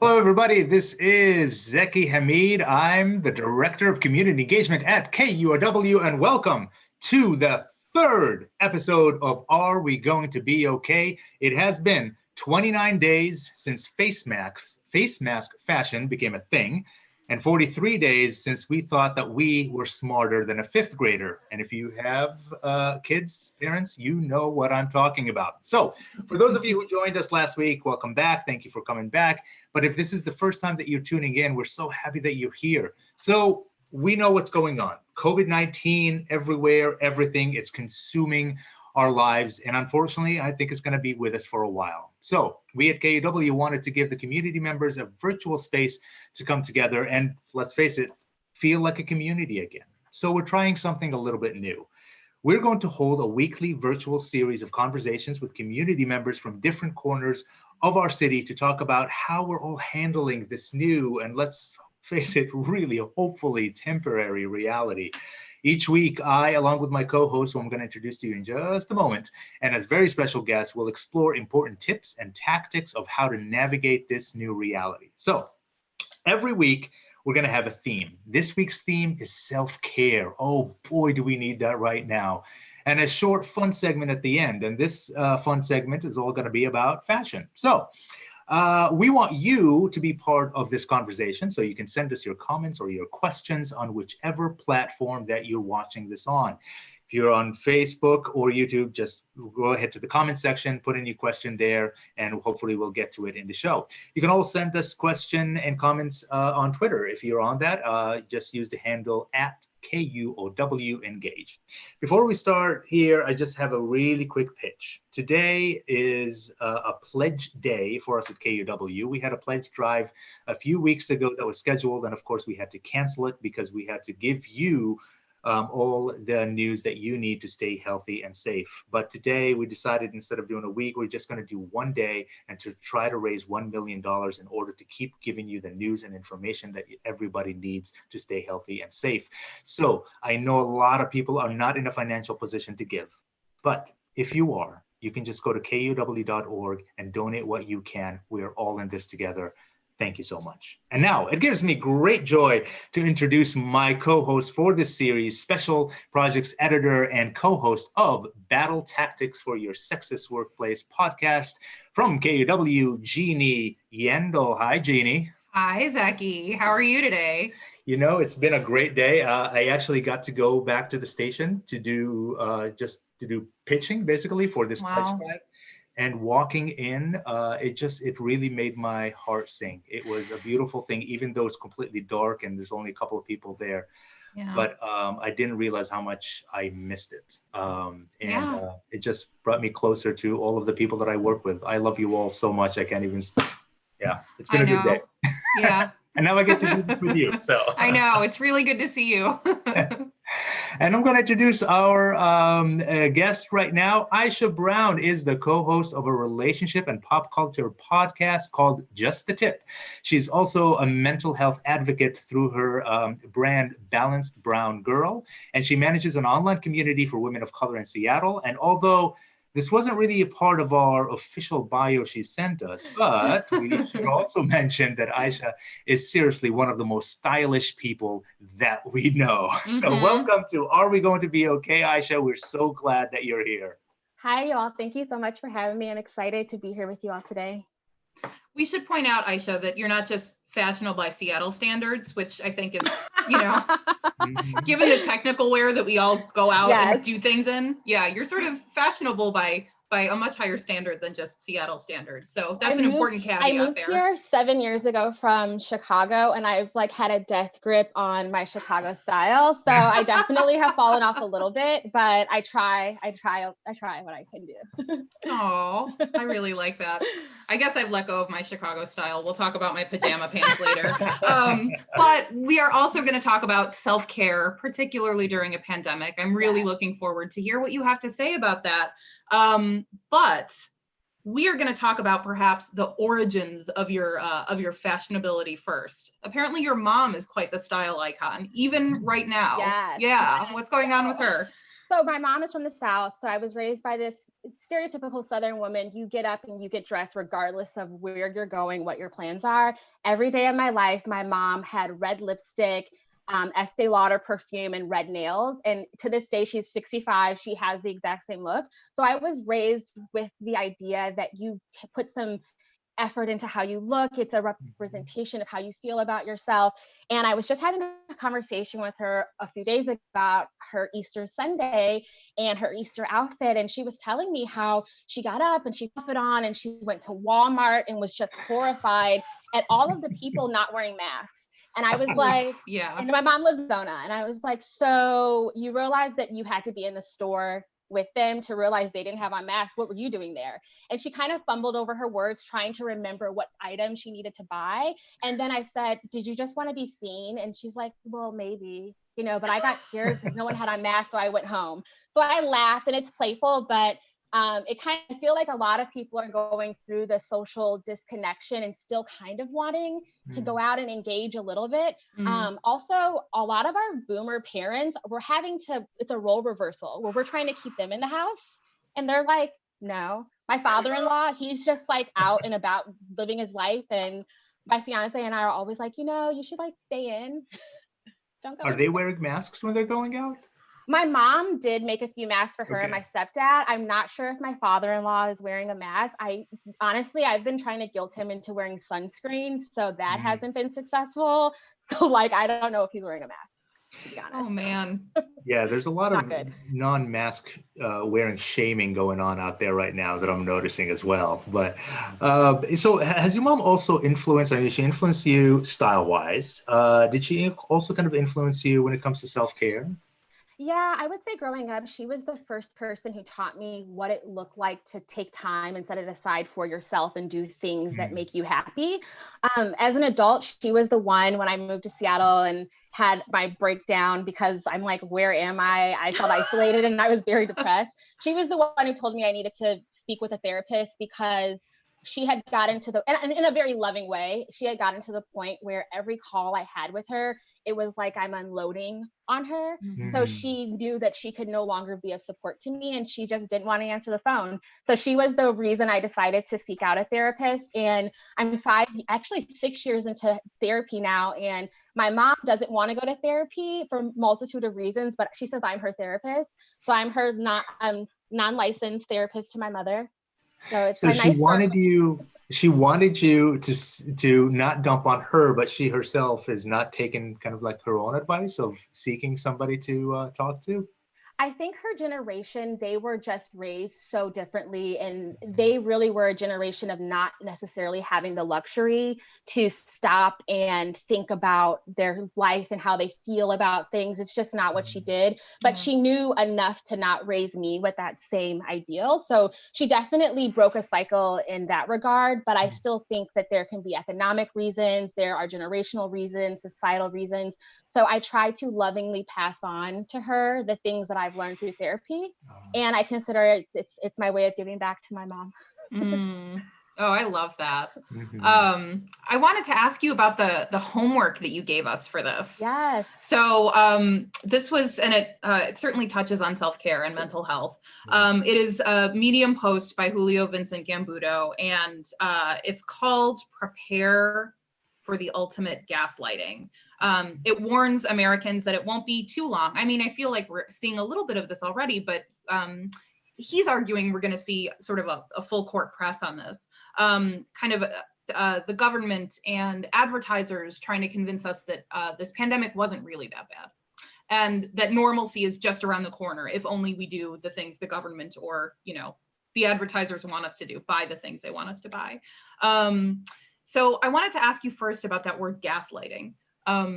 Hello, everybody. This is Zeki Hamid. I'm the Director of Community Engagement at KUOW, and welcome to the third episode of Are We Going to Be Okay? It has been 29 days since face mask fashion became a thing, and 43 days since we thought that we were smarter than a fifth grader. And if you have kids, parents, you know what I'm talking about. So for those of you who joined us last week, welcome back. Thank you for coming back. But if this is the first time that you're tuning in, we're so happy that you're here. So we know what's going on. COVID-19 everywhere, everything, it's consuming our lives. And unfortunately, I think it's going to be with us for a while. So we at KUOW wanted to give the community members a virtual space to come together and, let's face it, feel like a community again. So we're trying something a little bit new. We're going to hold a weekly virtual series of conversations with community members from different corners of our city to talk about how we're all handling this new and, let's face it, really hopefully temporary reality. Each week, I, along with my co-host, who I'm going to introduce to you in just a moment, and as very special guests, will explore important tips and tactics of how to navigate this new reality. So every week, we're going to have a theme. This week's theme is self-care. Oh boy, do we need that right now. And a short fun segment at the end. And this fun segment is all going to be about fashion. So we want you to be part of this conversation, so you can send us your comments or your questions on whichever platform that you're watching this on. If you're on Facebook or YouTube, just go ahead to the comment section, put in your question there, and hopefully we'll get to it in the show. You can also send us questions and comments on Twitter. If you're on that, just use the handle at KUOW Engage. Before we start here, I just have a really quick pitch. Today is a pledge day for us at KUOW. We had a pledge drive a few weeks ago that was scheduled, and of course we had to cancel it because we had to give you all the news that you need to stay healthy and safe. But today we decided, instead of doing a week, we're just going to do one day and to try to raise $1 million in order to keep giving you the news and information that everybody needs to stay healthy and safe. So I know a lot of people are not in a financial position to give, but if you are, you can just go to KUOW.org and donate what you can. We are all in this together. Thank you so much. And now it gives me great joy to introduce my co-host for this series, Special Projects Editor and co-host of Battle Tactics for Your Sexist Workplace podcast from KUOW, Jeannie Yendel. Hi, Jeannie. Hi, Zeki. How are you today? You know, it's been a great day. I actually got to go back to the station to do pitching, basically, for this pledge drive. And walking in, it really made my heart sing. It was a beautiful thing, even though it's completely dark and there's only a couple of people there. Yeah. But I didn't realize how much I missed it. It just brought me closer to all of the people that I work with. I love you all so much. I can't even, it's been a good day. Yeah. And now I get to do this with you. So I know, it's really good to see you. And I'm going to introduce our guest right now. Ishea Brown is the co-host of a relationship and pop culture podcast called Just the Tip. She's also a mental health advocate through her brand Balanced Brown Girl, and she manages an online community for women of color in Seattle. And although this wasn't really a part of our official bio she sent us, but we should also mention that Ishea is seriously one of the most stylish people that we know. Mm-hmm. So welcome to Are We Going to Be Okay, Ishea? We're so glad that you're here. Hi, y'all. Thank you so much for having me. I'm excited to be here with you all today. We should point out, Ishea, that you're not just fashionable by Seattle standards, which I think is, given the technical wear that we all go out and do things in, you're sort of fashionable by a much higher standard than just Seattle standards. So that's an important caveat there. I moved here 7 years ago from Chicago, and I've had a death grip on my Chicago style. So I definitely have fallen off a little bit, but I try what I can do. Oh, I really like that. I guess I've let go of my Chicago style. We'll talk about my pajama pants later. But we are also going to talk about self-care, particularly during a pandemic. I'm really looking forward to hear what you have to say about that. But we are going to talk about perhaps the origins of your fashionability first. Apparently your mom is quite the style icon, even right now. Yes. Yeah. What's going on with her? So my mom is from the South. So I was raised by this stereotypical Southern woman. You get up and you get dressed regardless of where you're going, what your plans are. Every day of my life, my mom had red lipstick, Estee Lauder perfume, and red nails. And to this day, she's 65. She has the exact same look. So I was raised with the idea that you put some effort into how you look. It's a representation of how you feel about yourself. And I was just having a conversation with her a few days ago about her Easter Sunday and her Easter outfit. And she was telling me how she got up and she put it on and she went to Walmart and was just horrified at all of the people not wearing masks. And I was like, yeah. And my mom lives in Arizona. And I was like, so you realized that you had to be in the store with them to realize they didn't have on masks. What were you doing there? And she kind of fumbled over her words, trying to remember what item she needed to buy. And then I said, did you just want to be seen? And she's like, well, maybe, but I got scared because no one had on masks. So I went home. So I laughed, and it's playful, but it kind of feel like a lot of people are going through the social disconnection and still kind of wanting to go out and engage a little bit. Also, a lot of our boomer parents, it's a role reversal where we're trying to keep them in the house. And they're like, no, my father-in-law, he's just like out and about living his life. And my fiance and I are always like, you should like stay in. Don't go. Are they wearing masks when they're going out? My mom did make a few masks for her and my stepdad. I'm not sure if my father-in-law is wearing a mask. I've been trying to guilt him into wearing sunscreen, so that hasn't been successful. So I don't know if he's wearing a mask, to be honest. Oh man. Yeah, there's a lot of non-mask wearing shaming going on out there right now that I'm noticing as well. But so has your mom also influenced, she influenced you style-wise. Did she also kind of influence you when it comes to self-care? Yeah, I would say growing up, she was the first person who taught me what it looked like to take time and set it aside for yourself and do things that make you happy. As an adult, she was the one when I moved to Seattle and had my breakdown because I'm like, where am I? I felt isolated and I was very depressed. She was the one who told me I needed to speak with a therapist because she had gotten to and in a very loving way, she had gotten to the point where every call I had with her, it was like I'm unloading on her. So she knew that she could no longer be of support to me, and she just didn't want to answer the phone. So she was the reason I decided to seek out a therapist. And I'm 6 years into therapy now. And my mom doesn't want to go to therapy for a multitude of reasons, but she says I'm her therapist. So I'm her non-licensed therapist to my mother. So she wanted you to not dump on her, but she herself is not taking kind of like her own advice of seeking somebody to talk to. I think her generation, they were just raised so differently, and they really were a generation of not necessarily having the luxury to stop and think about their life and how they feel about things. It's just not what she did, but she knew enough to not raise me with that same ideal. So she definitely broke a cycle in that regard, but I still think that there can be economic reasons, there are generational reasons, societal reasons. So I try to lovingly pass on to her the things that I've learned through therapy, and I consider it's my way of giving back to my mom. Oh, I love that. I wanted to ask you about the homework that you gave us for this. Yes. So this was, and it certainly touches on self-care and mental health. It is a Medium post by Julio Vincent Gambudo, and it's called Prepare for the Ultimate Gaslighting. It warns Americans that it won't be too long. I mean, I feel like we're seeing a little bit of this already, but he's arguing we're going to see sort of a full court press on this. The government and advertisers trying to convince us that this pandemic wasn't really that bad, and that normalcy is just around the corner if only we do the things the government or the advertisers want us to do, buy the things they want us to buy. So I wanted to ask you first about that word gaslighting. How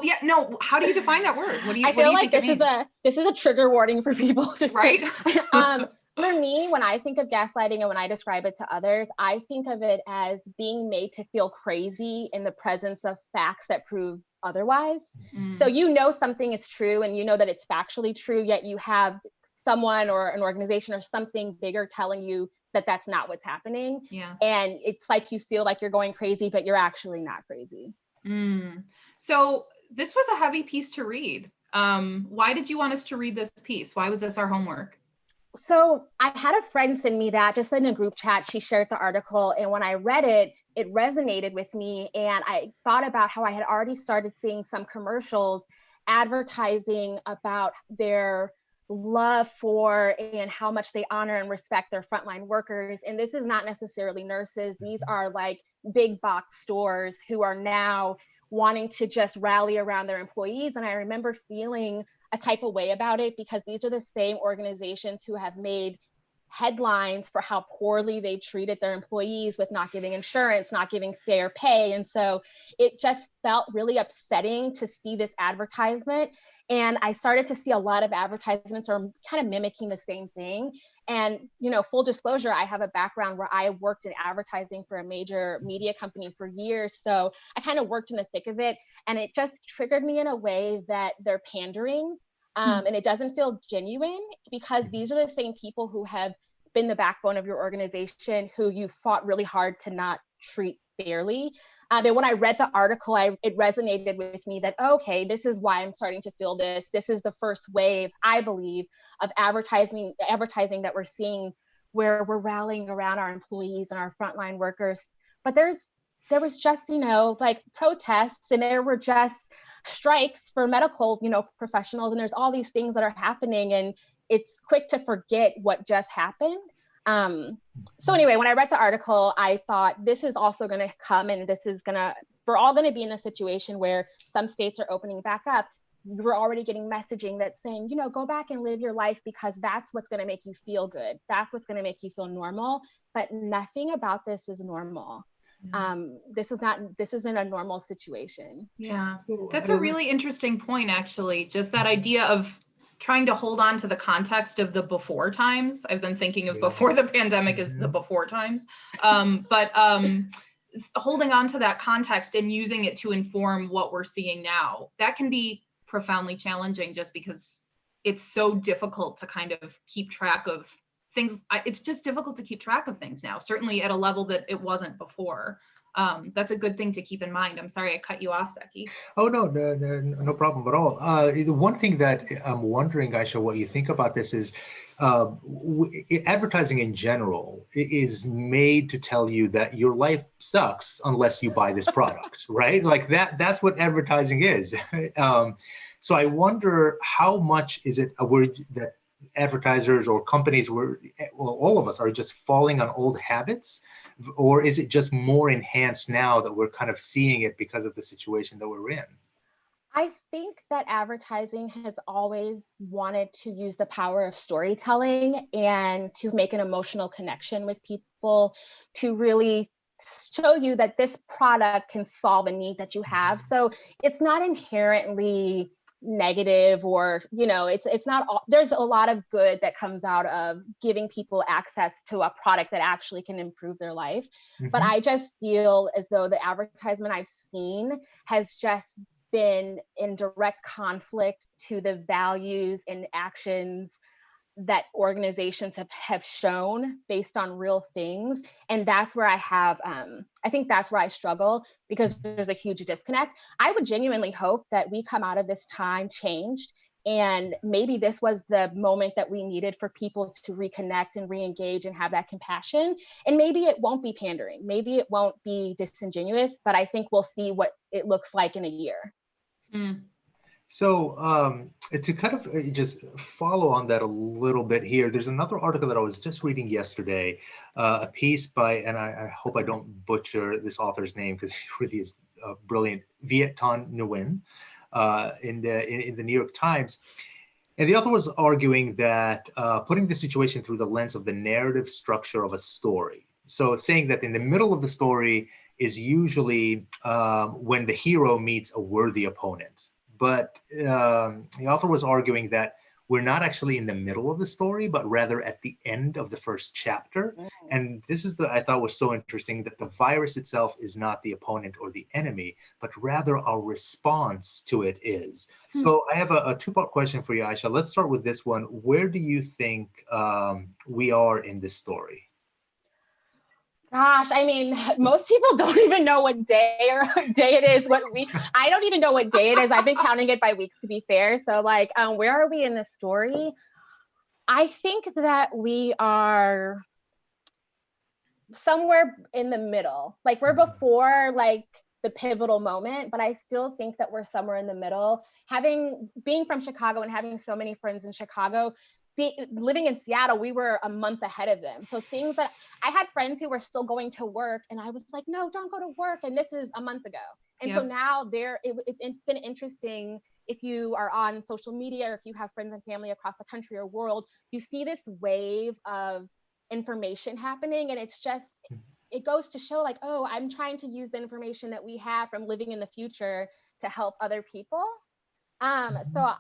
do you define that word? I feel like this is a trigger warning for people, right? For me, when I think of gaslighting and when I describe it to others, I think of it as being made to feel crazy in the presence of facts that prove otherwise. So something is true and that it's factually true, yet you have someone or an organization or something bigger telling you that that's not what's happening. Yeah. And it's like you feel like you're going crazy, but you're actually not crazy. So this was a heavy piece to read. Why did you want us to read this piece? Why was this our homework? So I had a friend send me that just in a group chat. She shared the article, and when I read it, it resonated with me. And I thought about how I had already started seeing some commercials advertising about their love for and how much they honor and respect their frontline workers. And this is not necessarily nurses. These are like big box stores who are now wanting to just rally around their employees. And I remember feeling a type of way about it because these are the same organizations who have made headlines for how poorly they treated their employees with not giving insurance, not giving fair pay. And so it just felt really upsetting to see this advertisement. And I started to see a lot of advertisements are kind of mimicking the same thing. And, you know, full disclosure, I have a background where I worked in advertising for a major media company for years. So I kind of worked in the thick of it. And it just triggered me in a way that they're pandering. And it doesn't feel genuine because these are the same people who have been the backbone of your organization, who you fought really hard to not treat fairly. And when I read the article, it resonated with me that, okay, this is why I'm starting to feel this. This is the first wave, I believe, of advertising that we're seeing where we're rallying around our employees and our frontline workers. But there was just, you know, like protests, and there were just strikes for medical, you know, professionals, and there's all these things that are happening, and it's quick to forget what just happened. So anyway, when I read the article, I thought this is also going to come, and we're all going to be in a situation where some states are opening back up. We're already getting messaging that's saying, you know, go back and live your life because that's what's going to make you feel good. That's what's going to make you feel normal. But nothing about this is normal. This isn't a normal situation. Yeah, that's a really interesting point, actually. Just that idea of trying to hold on to the context of the before times. I've been thinking of before the pandemic as the before times, but holding on to that context and using it to inform what we're seeing now, that can be profoundly challenging just because it's so difficult to kind of keep track of things. It's just difficult to keep track of things now, certainly at a level that it wasn't before. That's a good thing to keep in mind. I'm sorry I cut you off, Zeki. Oh, no problem at all. The one thing that I'm wondering, Ishea, what you think about this is advertising in general is made to tell you that your life sucks unless you buy this product, right? Like that's what advertising is. So I wonder how much is it a word that advertisers or companies all of us are just falling on old habits, or is it just more enhanced now that we're kind of seeing it because of the situation that we're in? I think that advertising has always wanted to use the power of storytelling and to make an emotional connection with people, to really show you that this product can solve a need that you have. So it's not inherently negative, or, you know, it's not all, there's a lot of good that comes out of giving people access to a product that actually can improve their life. But I just feel as though the advertisement I've seen has just been in direct conflict to the values and actions that organizations have shown based on real things. And that's where I think that's where I struggle, because there's a huge disconnect. I would genuinely hope that we come out of this time changed, and maybe this was the moment that we needed for people to reconnect and re-engage and have that compassion. And maybe it won't be pandering, maybe it won't be disingenuous, but I think we'll see what it looks like in a year. So to kind of just follow on that a little bit here, there's another article that I was just reading yesterday, a piece by, and I hope I don't butcher this author's name because he really is brilliant, Viet Thanh Nguyen, in the New York Times. And the author was arguing that putting the situation through the lens of the narrative structure of a story. So saying that in the middle of the story is usually when the hero meets a worthy opponent. But the author was arguing that we're not actually in the middle of the story, but rather at the end of the first chapter. And this is I thought was so interesting, that the virus itself is not the opponent or the enemy, but rather our response to it is. So I have a two-part question for you, Ishea. Let's start with this one. Where do you think we are in this story? Gosh, I mean, most people don't even know what day it is, I don't even know what day it is. I've been counting it by weeks, to be fair. So like, where are we in the story? I think that we are somewhere in the middle. Like we're before like the pivotal moment, but I still think that we're somewhere in the middle. Being from Chicago and having so many friends in Chicago, living in Seattle, we were a month ahead of them. So things that I had friends who were still going to work, and I was like, no, don't go to work. And this is a month ago. And so now it's been interesting. If you are on social media, or if you have friends and family across the country or world, you see this wave of information happening. And it goes to show like, oh, I'm trying to use the information that we have from living in the future to help other people. So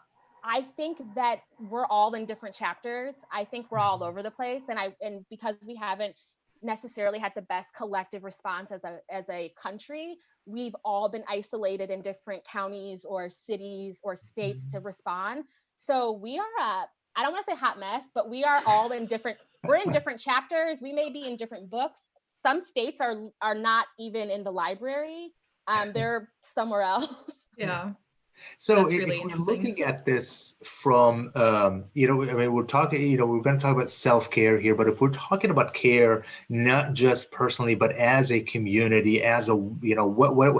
I think that we're all in different chapters. I think we're all over the place. And because we haven't necessarily had the best collective response as a country, we've all been isolated in different counties or cities or states to respond. So we are I don't want to say hot mess, but we are all we're in different chapters. We may be in different books. Some states are not even in the library. They're somewhere else. Yeah. So That's if really we're interesting. looking at this from, we're talking, we're going to talk about self-care here, but if we're talking about care, not just personally, but as a community, as a,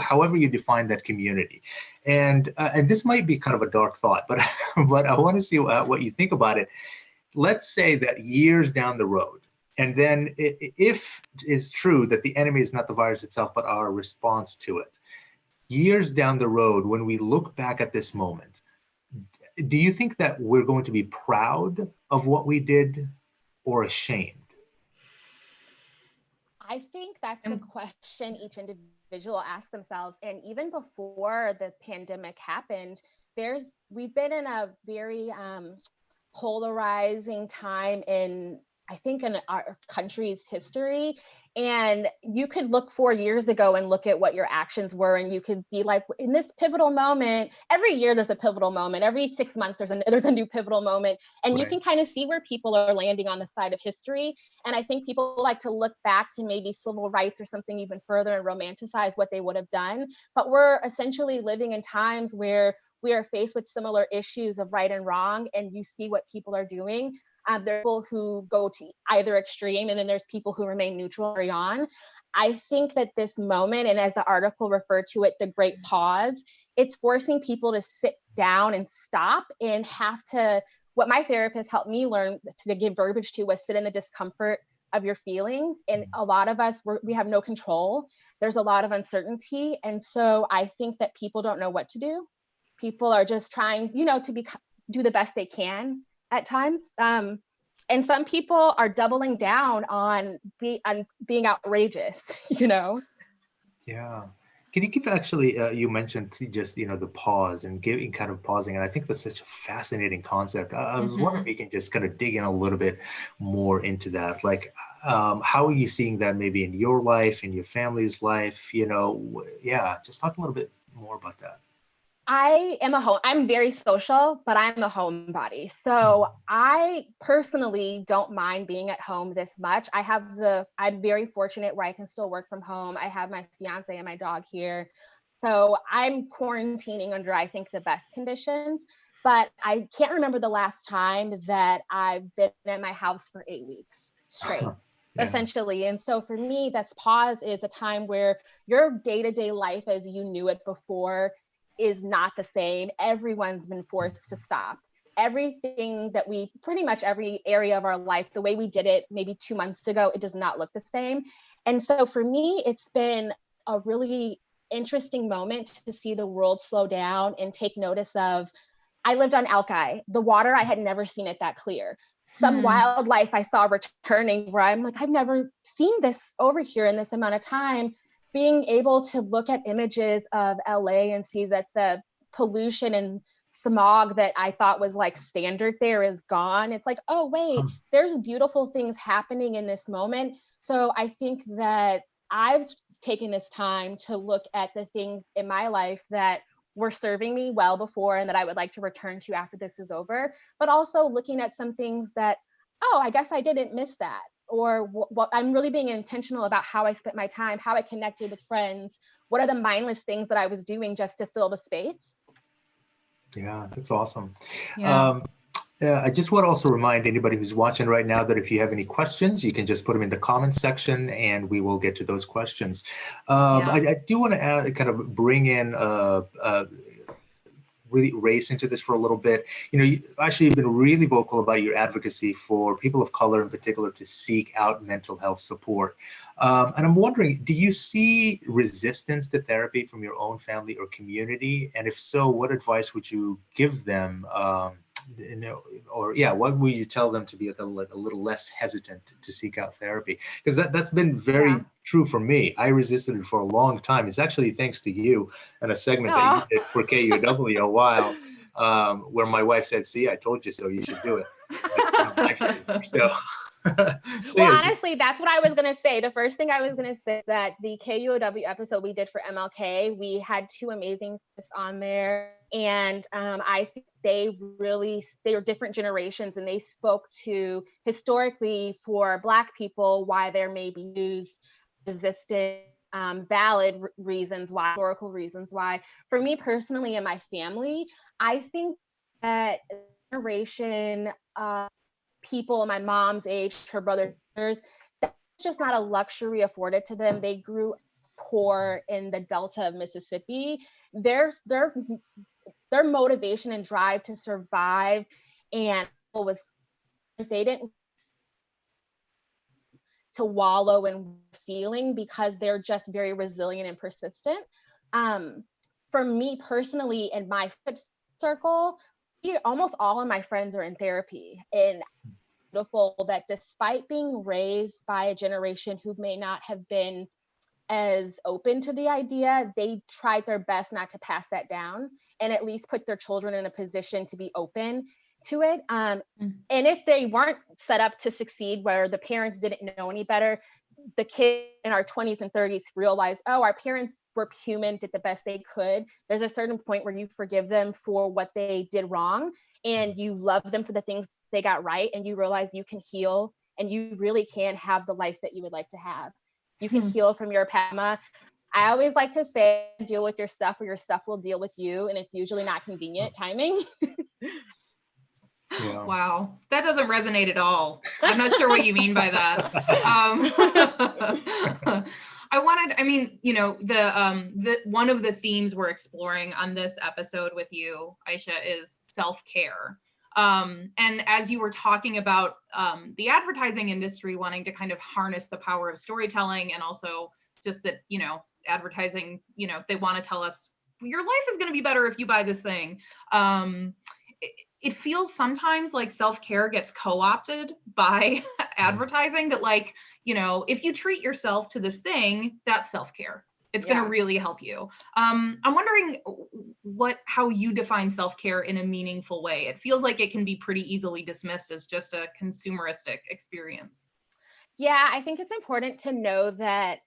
however you define that community. And this might be kind of a dark thought, but, but I want to see what you think about it. Let's say that years down the road, and then if it's true that the enemy is not the virus itself, but our response to it, years down the road, when we look back at this moment, do you think that we're going to be proud of what we did or ashamed? I think that's a question each individual asks themselves. And even before the pandemic happened, we've been in a very polarizing time in our country's history. And you could look 4 years ago and look at what your actions were, and you could be like, in this pivotal moment, every year there's a pivotal moment, every 6 months there's a new pivotal moment, and you can kind of see where people are landing on the side of history. And I think people like to look back to maybe civil rights or something even further and romanticize what they would have done. But we're essentially living in times where we are faced with similar issues of right and wrong, and you see what people are doing. There are people who go to either extreme, and then there's people who remain neutral or on. I think that this moment, and as the article referred to it, the great pause, it's forcing people to sit down and stop and have to, what my therapist helped me learn to give verbiage to was sit in the discomfort of your feelings. And a lot of us, we have no control. There's a lot of uncertainty. And so I think that people don't know what to do. People are just trying, to do the best they can at times. And some people are doubling down on being outrageous, Yeah. Can you give actually, you mentioned just, the pause and giving kind of pausing. And I think that's such a fascinating concept. I was wondering if you can just kind of dig in a little bit more into that. Like, how are you seeing that maybe in your life, in your family's life? Just talk a little bit more about that. I'm very social, but I'm a homebody. So I personally don't mind being at home this much. I'm very fortunate where I can still work from home. I have my fiance and my dog here. So I'm quarantining under, I think, the best conditions, but I can't remember the last time that I've been at my house for 8 weeks straight. Essentially. And so for me, that's pause is a time where your day-to-day life as you knew it before is not the same. Everyone's been forced to stop. Everything that pretty much every area of our life, the way we did it maybe 2 months ago, it does not look the same. And so for me, it's been a really interesting moment to see the world slow down and take notice of, I lived on Alki. The water, I had never seen it that clear. Some wildlife I saw returning where I'm like, I've never seen this over here in this amount of time. Being able to look at images of LA and see that the pollution and smog that I thought was like standard there is gone. It's like, oh, wait, there's beautiful things happening in this moment. So I think that I've taken this time to look at the things in my life that were serving me well before and that I would like to return to after this is over, but also looking at some things that, oh, I guess I didn't miss that. what I'm really being intentional about how I spent my time, how I connected with friends. What are the mindless things that I was doing just to fill the space? Yeah, that's awesome. Yeah. I just want to also remind anybody who's watching right now that if you have any questions, you can just put them in the comments section and we will get to those questions. I do want to kind of bring in really race into this for a little bit. You've been really vocal about your advocacy for people of color in particular to seek out mental health support. And I'm wondering, do you see resistance to therapy from your own family or community? And if so, what advice would you give them? What would you tell them to be a little less hesitant to seek out therapy? Because that's been very true for me. I resisted it for a long time. It's actually thanks to you and a segment that you did for KUOW a while, where my wife said, "See, I told you so. You should do it." Well, honestly, that's what I was going to say. The first thing I was going to say is that the KUOW episode we did for MLK, we had two amazing guests on there. And I think they were different generations, and they spoke to historically for Black people why there may be used resistant, valid reasons why, historical reasons why. For me personally and my family, I think that generation people my mom's age, her brothers, that's just not a luxury afforded to them. They grew poor in the Delta of Mississippi. Their motivation and drive to survive and was they didn't to wallow in feeling because they're just very resilient and persistent. For me personally, in my circle, almost all of my friends are in therapy, and beautiful that despite being raised by a generation who may not have been as open to the idea, they tried their best not to pass that down and at least put their children in a position to be open to it. And if they weren't set up to succeed, where the parents didn't know any better, the kids in our 20s and 30s realized, oh, our parents were human, did the best they could. There's a certain point where you forgive them for what they did wrong and you love them for the things they got right, and you realize you can heal and you really can have the life that you would like to have. You can heal from your PAMA. I always like to say, deal with your stuff or your stuff will deal with you, and it's usually not convenient timing. Yeah. Wow, that doesn't resonate at all. I'm not sure what you mean by that. The one of the themes we're exploring on this episode with you, Ishea, is self-care. And as you were talking about the advertising industry wanting to kind of harness the power of storytelling, and also just that, advertising, they want to tell us your life is going to be better if you buy this thing. It feels sometimes like self-care gets co-opted by advertising, that if you treat yourself to this thing, that's self-care. It's going to really help you. I'm wondering how you define self-care in a meaningful way. It feels like it can be pretty easily dismissed as just a consumeristic experience. Yeah, I think it's important to know that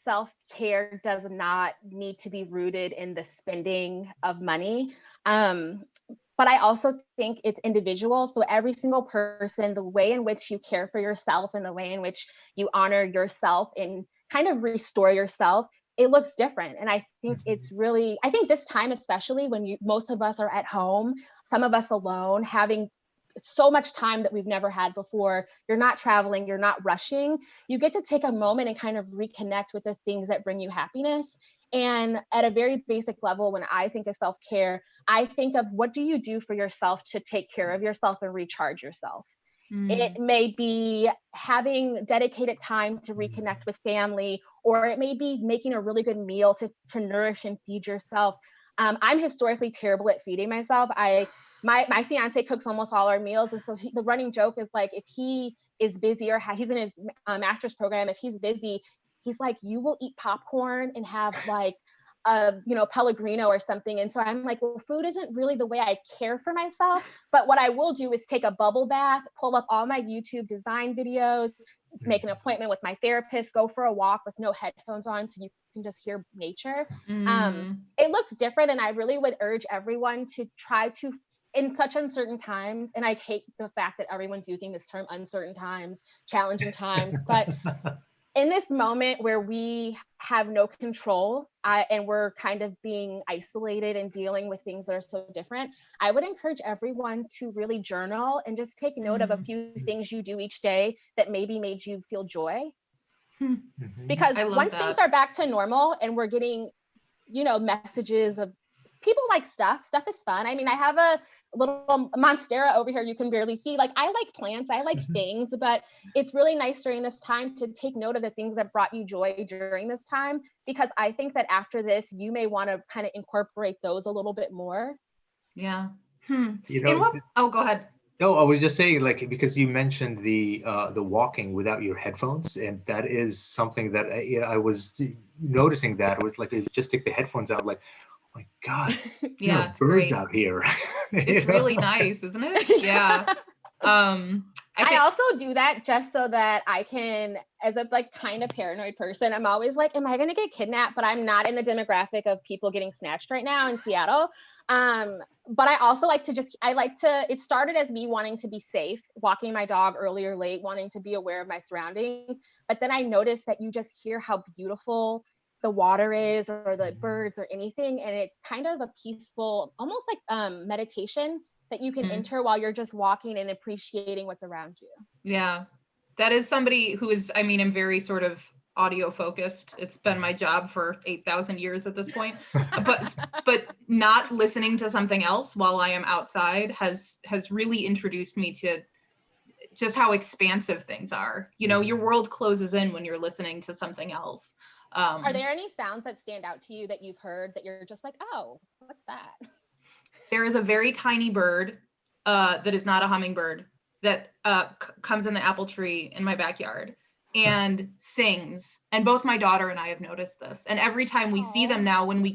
self-care does not need to be rooted in the spending of money. But I also think it's individual. So every single person, the way in which you care for yourself and the way in which you honor yourself and kind of restore yourself, it looks different. And I think I think this time, especially when most of us are at home, some of us alone, having so much time that we've never had before, you're not traveling, you're not rushing, you get to take a moment and kind of reconnect with the things that bring you happiness. And at a very basic level, when I think of self-care, I think of what do you do for yourself to take care of yourself and recharge yourself. It may be having dedicated time to reconnect with family, or it may be making a really good meal to nourish and feed yourself. I'm historically terrible at feeding myself. My fiance cooks almost all our meals. And so the running joke is like, if he is busy or he's in his master's program, if he's busy, he's like, you will eat popcorn and have Pellegrino or something. And so I'm like, well, food isn't really the way I care for myself. But what I will do is take a bubble bath, pull up all my YouTube design videos, make an appointment with my therapist, go for a walk with no headphones on so you can just hear nature. It looks different. And I really would urge everyone to try to in such uncertain times, and I hate the fact that everyone's using this term uncertain times, challenging times, but in this moment where we have no control and we're kind of being isolated and dealing with things that are so different, I would encourage everyone to really journal and just take note of a few things you do each day that maybe made you feel joy. Because once things are back to normal and we're getting, messages of people like stuff is fun. I mean, I have a little monstera over here you can barely see. Like, I like plants, I like things, but it's really nice during this time to take note of the things that brought you joy during this time, because I think that after this, you may want to kind of incorporate those a little bit more. Yeah. Oh, go ahead. No, I was just saying, like, because you mentioned the walking without your headphones, and that is something that I was noticing that. It was like, if you just take the headphones out, like, oh my God, yeah, it's birds out here. It's really nice, isn't it? Yeah. I also do that just so that I can, as a kind of paranoid person, I'm always like, am I going to get kidnapped? But I'm not in the demographic of people getting snatched right now in Seattle. But I also it started as me wanting to be safe, walking my dog early or late, wanting to be aware of my surroundings. But then I noticed that you just hear how beautiful the water is, or the birds, or anything. And it's kind of a peaceful, almost like meditation that you can enter while you're just walking and appreciating what's around you. Yeah, that is somebody who is, I'm very sort of audio focused. It's been my job for 8,000 years at this point, but not listening to something else while I am outside has really introduced me to just how expansive things are. Your world closes in when you're listening to something else. Are there any sounds that stand out to you that you've heard that you're just like, oh, what's that? There is a very tiny bird that is not a hummingbird that comes in the apple tree in my backyard and sings. And both my daughter and I have noticed this. And every time we see them now, when we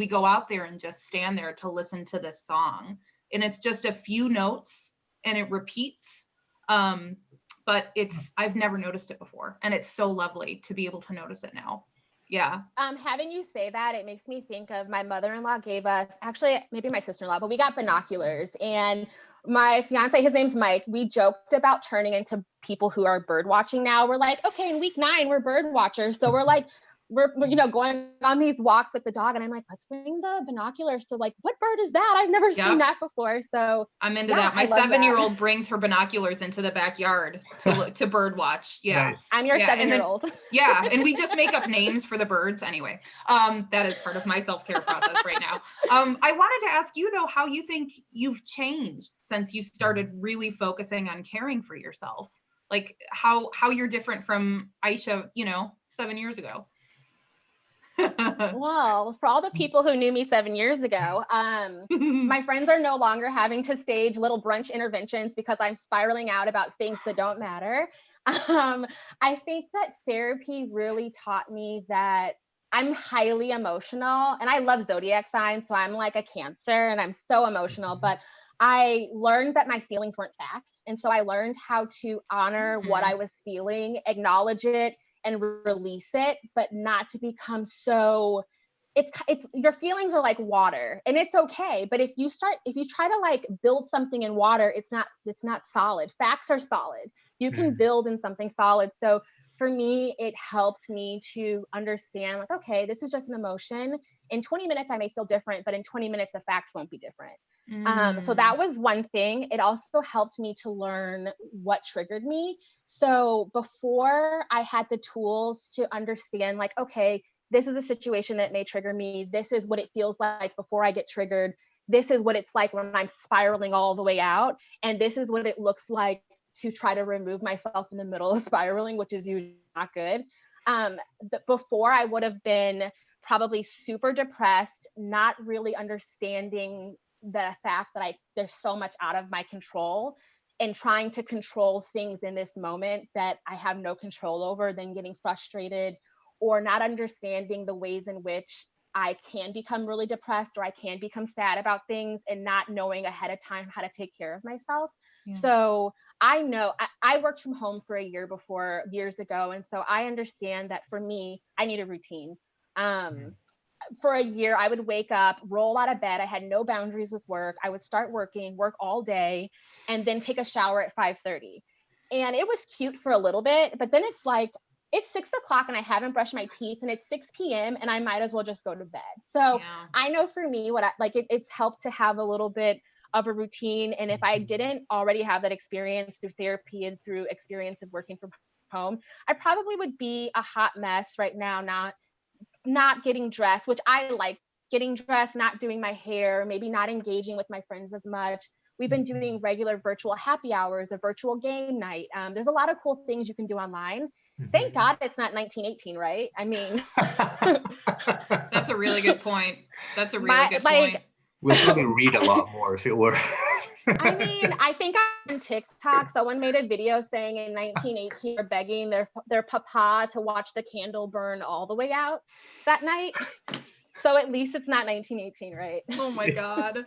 go out there and just stand there to listen to this song. And it's just a few notes and it repeats. But I've never noticed it before. And it's so lovely to be able to notice it now. Yeah. Having you say that, it makes me think of my mother-in-law gave us, actually maybe my sister-in-law, but we got binoculars, and my fiance, his name's Mike, we joked about turning into people who are bird watching now. We're like, okay, in week 9, we're bird watchers. So we're like, we're going on these walks with the dog, and I'm like, let's bring the binoculars. So like, what bird is that? I've never seen that before. So I'm into that. My 7-year-old brings her binoculars into the backyard to bird watch. Yeah. Nice. I'm your 7-year-old. Yeah. And we just make up names for the birds anyway. That is part of my self-care process right now. I wanted to ask you though, how you think you've changed since you started really focusing on caring for yourself. Like how you're different from Ishea, 7 years ago. Well, for all the people who knew me 7 years ago, my friends are no longer having to stage little brunch interventions because I'm spiraling out about things that don't matter. I think that therapy really taught me that I'm highly emotional, and I love zodiac signs. So I'm like a Cancer and I'm so emotional, but I learned that my feelings weren't facts. And so I learned how to honor what I was feeling, acknowledge it, and release it, but not to become so, it's your feelings are like water, and it's okay. But if you try to like build something in water, it's not solid. Facts are solid. You can build in something solid. So for me, it helped me to understand, like, okay, this is just an emotion. In 20 minutes, I may feel different, but in 20 minutes, the facts won't be different. So that was one thing. It also helped me to learn what triggered me. So before, I had the tools to understand, like, okay, this is a situation that may trigger me. This is what it feels like before I get triggered. This is what it's like when I'm spiraling all the way out. And this is what it looks like to try to remove myself in the middle of spiraling, which is usually not good. Before, I would have been probably super depressed, not really understanding the fact that there's so much out of my control, and trying to control things in this moment that I have no control over, then getting frustrated or not understanding the ways in which I can become really depressed or I can become sad about things, and not knowing ahead of time how to take care of myself. Yeah. So I know I worked from home for a year years ago. And so I understand that for me, I need a routine. for a year, I would wake up, roll out of bed. I had no boundaries with work. I would start working, work all day, and then take a shower at 5:30. And it was cute for a little bit, but then it's like, it's 6 o'clock and I haven't brushed my teeth and it's 6 p.m. and I might as well just go to bed. So Yeah. I know for me, it's helped to have a little bit of a routine. And if I didn't already have that experience through therapy and through experience of working from home, I probably would be a hot mess right now, not getting dressed, which I like getting dressed, not doing my hair, maybe not engaging with my friends as much. We've been doing regular virtual happy hours, a virtual game night. There's a lot of cool things you can do online. Thank God it's not 1918, right? I mean, That's a really good point. That's a really good point. We'll probably read a lot more if it were. I mean, I think on TikTok, someone made a video saying in 1918 they're begging their papa to watch the candle burn all the way out that night. So at least it's not 1918, right? Oh my God.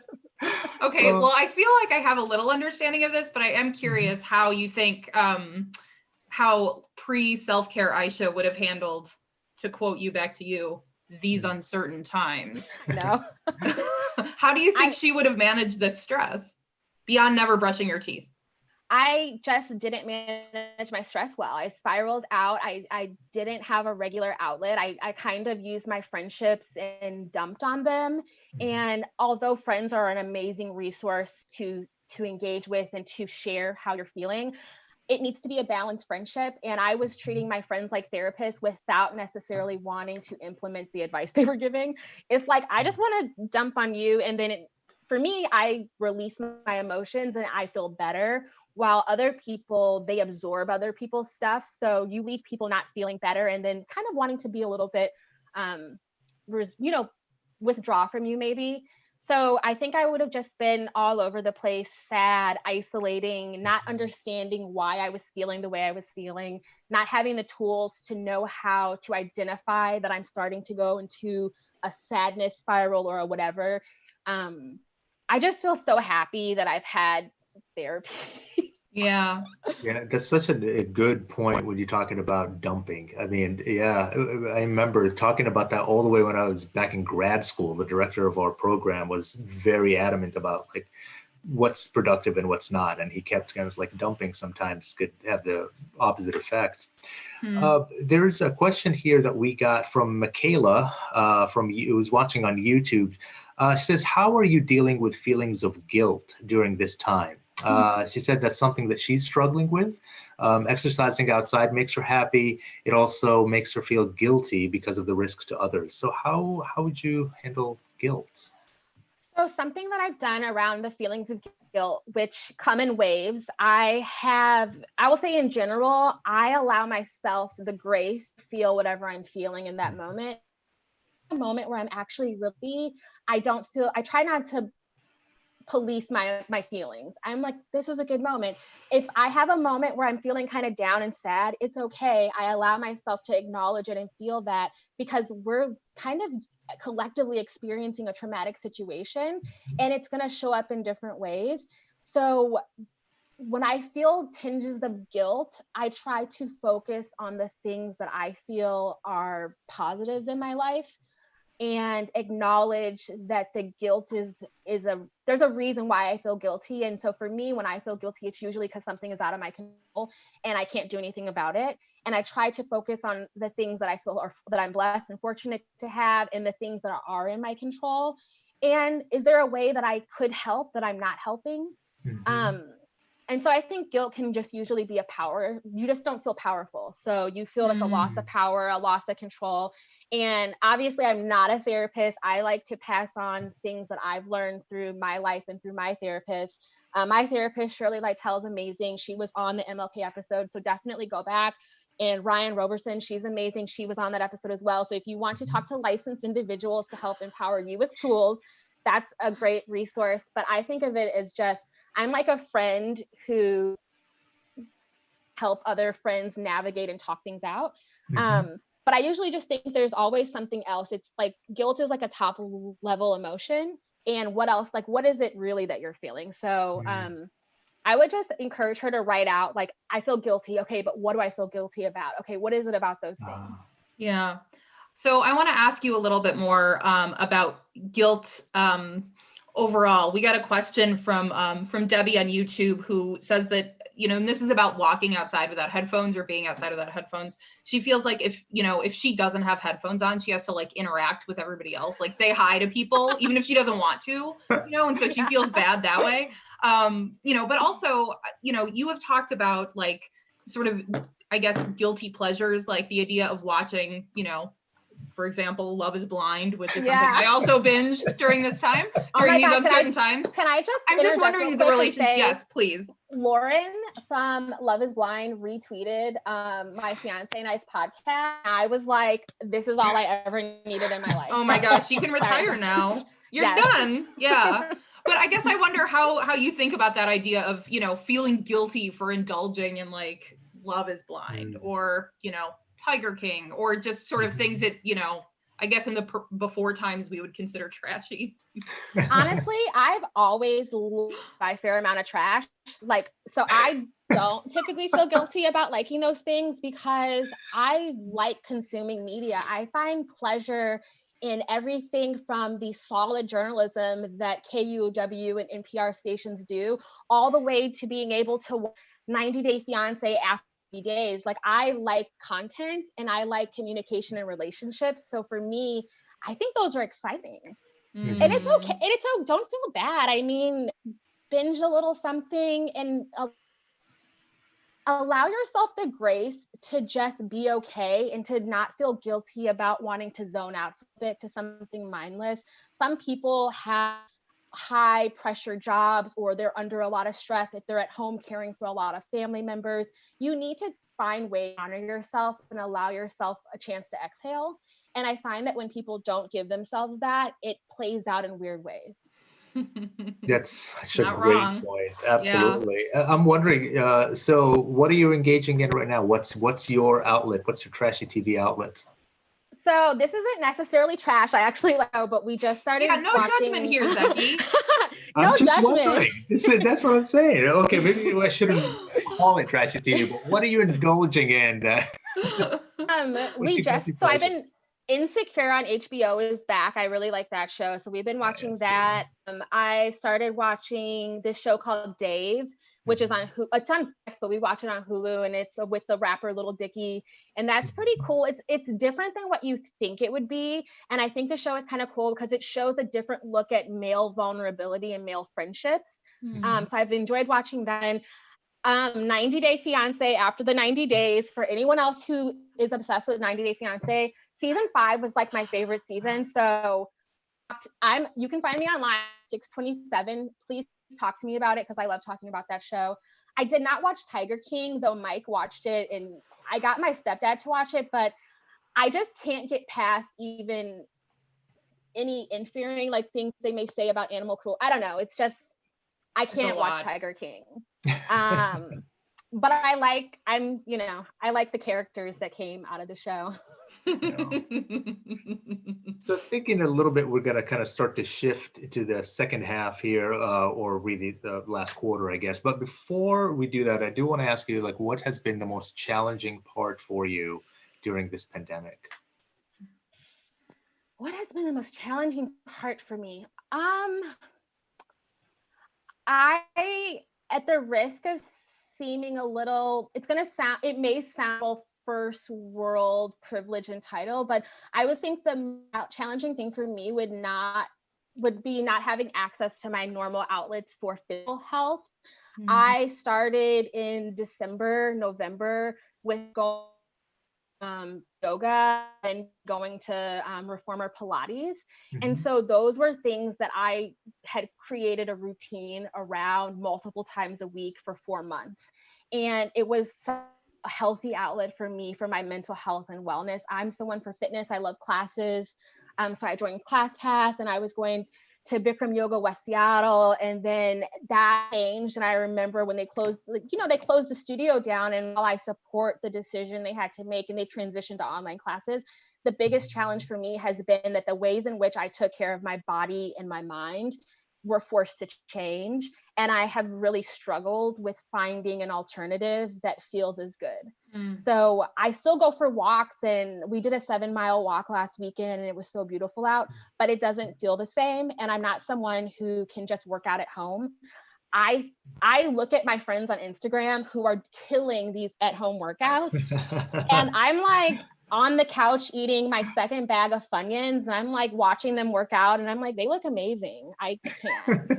Okay, well, I feel like I have a little understanding of this, but I am curious how you think, how pre-self-care Ishea would have handled, to quote you back to you, these uncertain times. No. How do you think she would have managed this stress beyond never brushing your teeth? I just didn't manage my stress well. I spiraled out. I didn't have a regular outlet. I kind of used my friendships and dumped on them. And although friends are an amazing resource to engage with and to share how you're feeling, it needs to be a balanced friendship. And I was treating my friends like therapists without necessarily wanting to implement the advice they were giving. It's like, I just want to dump on you. And then for me, I release my emotions and I feel better. While other people, they absorb other people's stuff. So you leave people not feeling better and then kind of wanting to be a little bit, withdraw from you maybe. So I think I would have just been all over the place, sad, isolating, not understanding why I was feeling the way I was feeling, not having the tools to know how to identify that I'm starting to go into a sadness spiral or whatever. I just feel so happy that I've had therapy. Yeah. Yeah, that's such a good point when you're talking about dumping. I mean, yeah, I remember talking about that all the way when I was back in grad school. The director of our program was very adamant about like what's productive and what's not. And he kept kind of like dumping sometimes could have the opposite effect. There's a question here that we got from Michaela who's watching on YouTube. She says, how are you dealing with feelings of guilt during this time? She said that's something that she's struggling with. Exercising outside makes her happy. It also makes her feel guilty because of the risk to others. So how would you handle guilt? So something that I've done around the feelings of guilt, which come in waves, I will say in general, I allow myself the grace to feel whatever I'm feeling in that moment. A moment where I'm actually really, I try not to police my feelings. I'm like, this is a good moment. If I have a moment where I'm feeling kind of down and sad, it's okay. I allow myself to acknowledge it and feel that, because we're kind of collectively experiencing a traumatic situation and it's going to show up in different ways. So when I feel tinges of guilt, I try to focus on the things that I feel are positives in my life and acknowledge that the guilt there's a reason why I feel guilty. And so for me, when I feel guilty, it's usually because something is out of my control and I can't do anything about it. And I try to focus on the things that I feel that I'm blessed and fortunate to have, and the things that are in my control. And is there a way that I could help that I'm not helping? And so I think guilt can just usually be a power. You just don't feel powerful. So you feel like a loss of power, a loss of control. And obviously I'm not a therapist. I like to pass on things that I've learned through my life and through my therapist. My therapist, Shirley Lytell, is amazing. She was on the MLK episode, so definitely go back. And Ryan Roberson, she's amazing. She was on that episode as well. So if you want to talk to licensed individuals to help empower you with tools, that's a great resource. But I think of it as just, I'm like a friend who help other friends navigate and talk things out. But I usually just think there's always something else. It's like guilt is like a top level emotion. And what else, like, what is it really that you're feeling? So I would just encourage her to write out, like, I feel guilty. Okay, but what do I feel guilty about? Okay, what is it about those things? Yeah. So I want to ask you a little bit more about guilt overall. We got a question from Debbie on YouTube who says that, and this is about walking outside without headphones or being outside without headphones. She feels like if she doesn't have headphones on, she has to like interact with everybody else, like say hi to people, even if she doesn't want to, and so she feels bad that way. But also, you have talked about like sort of, I guess, guilty pleasures, like the idea of watching, for example, Love is Blind, which is something I also binged during this time, during these uncertain times. Can I just I'm just wondering the relationship. Yes, please. Lauren from Love is Blind retweeted my fiance and I's podcast. I was like, this is all I ever needed in my life. Oh my gosh, you can retire now. You're done. Yeah. But I guess I wonder how you think about that idea of, feeling guilty for indulging in like Love is Blind or, Tiger King, or just sort of things that, I guess in the before times we would consider trashy. Honestly, I've always loved a fair amount of trash. So I don't typically feel guilty about liking those things because I like consuming media. I find pleasure in everything from the solid journalism that KUOW and NPR stations do, all the way to being able to watch 90 Day Fiance after days. Like, I like content and I like communication and relationships. So for me, I think those are exciting. And it's okay. Don't feel bad. I mean, binge a little something and allow yourself the grace to just be okay and to not feel guilty about wanting to zone out a bit to something mindless. Some people have high pressure jobs or they're under a lot of stress. If they're at home caring for a lot of family members, you need to find ways to honor yourself and allow yourself a chance to exhale. And I find that when people don't give themselves that, it plays out in weird ways. That's such a great point. Absolutely. Yeah. I'm wondering, so what are you engaging in right now? What's your outlet? What's your trashy TV outlet? So this isn't necessarily trash. I actually know, but we just started. Yeah, no judgment here, Zeki. No judgment. That's what I'm saying. Okay, maybe I shouldn't call it trashy TV, but what are you indulging in? I've been Insecure on HBO is back. I really like that show. So we've been watching that. I started watching this show called Dave, which is on it's on Netflix, but we watch it on Hulu, and it's with the rapper Lil Dicky, and that's pretty cool. It's different than what you think it would be, and I think the show is kind of cool because it shows a different look at male vulnerability and male friendships. So I've enjoyed watching that. And 90 Day Fiance, after the 90 days, for anyone else who is obsessed with 90 Day Fiance, season 5 was like my favorite season. So you can find me online, 627. Please talk to me about it because I love talking about that show. I did not watch Tiger King, though Mike watched it, and I got my stepdad to watch it, but I just can't get past even any inferior like things they may say about animal cruelty. I don't know. It's just, I can't watch Tiger King. But I like the characters that came out of the show. So thinking a little bit, we're going to kind of start to shift to the second half here, or really the last quarter, I guess. But before we do that, I do want to ask you, like, what has been the most challenging part for you during this pandemic? What has been the most challenging part for me? At the risk of seeming a little, it may sound first world privilege and title, but I would think the challenging thing for me would be not having access to my normal outlets for physical health. I started in November with yoga and going to reformer Pilates. And so those were things that I had created a routine around multiple times a week for 4 months. And it was a healthy outlet for me, for my mental health and wellness. I'm someone for fitness. I love classes. So I joined ClassPass, and I was going to Bikram Yoga West Seattle, and then that changed. And I remember when they closed, they closed the studio down, and while I support the decision they had to make and they transitioned to online classes, the biggest challenge for me has been that the ways in which I took care of my body and my mind were forced to change. And I have really struggled with finding an alternative that feels as good. So I still go for walks, and we did a 7-mile walk last weekend and it was so beautiful out, but it doesn't feel the same. And I'm not someone who can just work out at home. I look at my friends on Instagram who are killing these at-home workouts, and I'm like on the couch eating my second bag of Funyuns, and I'm like watching them work out, and I'm like, they look amazing. I can't.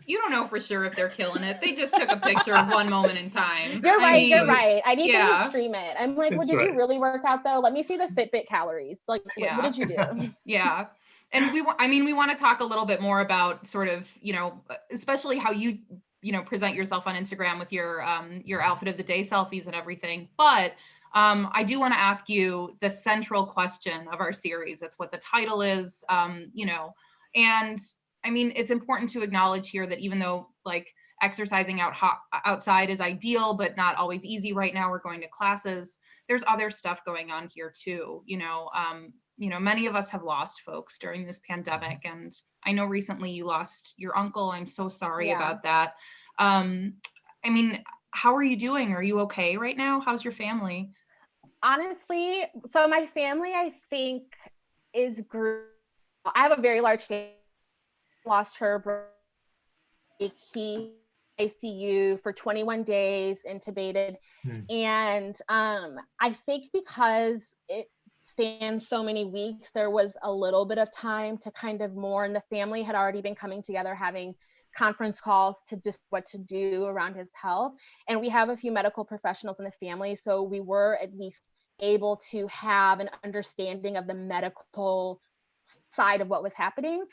You don't know for sure if they're killing it. They just took a picture of one moment in time. You're right. I need them to stream it. I'm like, well, did you really work out though? Let me see the Fitbit calories. Like, what did you do? Yeah. And we want to talk a little bit more about sort of, especially how you present yourself on Instagram with your outfit of the day selfies and everything. But I do want to ask you the central question of our series. That's what the title is, and I mean, it's important to acknowledge here that even though like exercising outside is ideal, but not always easy right now, we're going to classes, there's other stuff going on here too. Many of us have lost folks during this pandemic. And I know recently you lost your uncle. I'm so sorry about that. I mean, how are you doing? Are you okay right now? How's your family? Honestly, so my family, I think, is I have a very large family. Lost her brother. He ICU for 21 days, intubated. And I think because it spanned so many weeks, there was a little bit of time to kind of mourn. The family had already been coming together, having conference calls to just what to do around his health. And we have a few medical professionals in the family, so we were at least able to have an understanding of the medical side of what was happening.